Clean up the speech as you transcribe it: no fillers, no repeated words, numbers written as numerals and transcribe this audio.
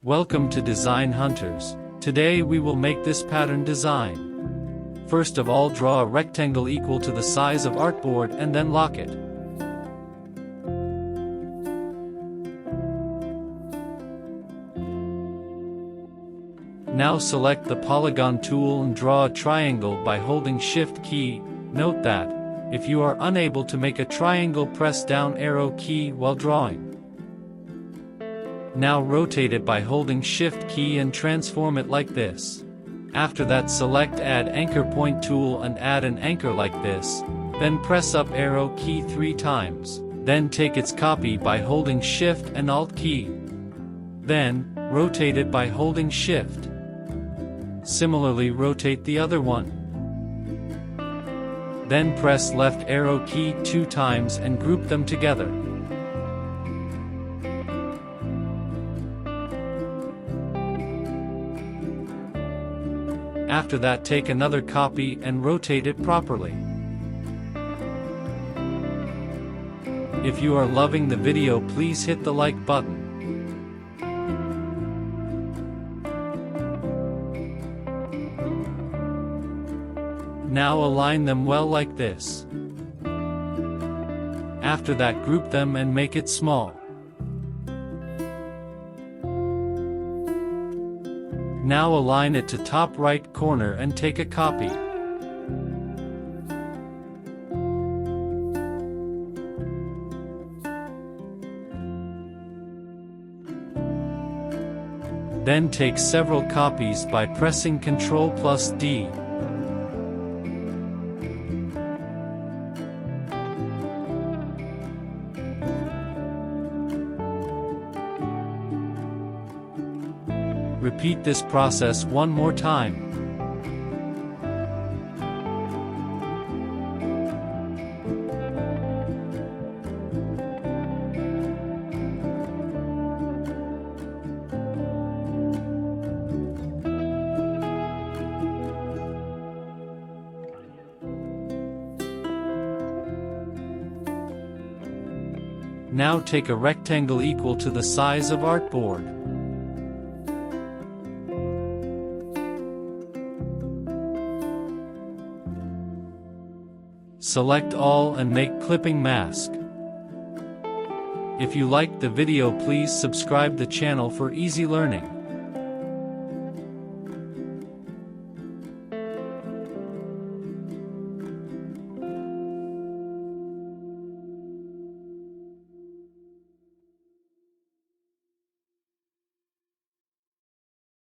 Welcome to Design Hunters. Today we will make this pattern design. First of all, draw a rectangle equal to the size of artboard and then lock it. Now select the polygon tool and draw a triangle by holding Shift key. Note that, if you are unable to make a triangle, press down arrow key while drawing. Now rotate it by holding Shift key and transform it like this. After that, select Add Anchor Point tool and add an anchor like this, then press up arrow key 3 times. Then take its copy by holding Shift and Alt key. Then, rotate it by holding Shift. Similarly, rotate the other one. Then press left arrow key 2 times and group them together. After that, take another copy and rotate it properly. If you are loving the video, please hit the like button. Now align them well like this. After that, group them and make it small. Now align it to top right corner and take a copy. Then take several copies by pressing Ctrl+D. Repeat this process one more time. Now take a rectangle equal to the size of artboard. Select all and make clipping mask. If you liked the video, please subscribe the channel for easy learning.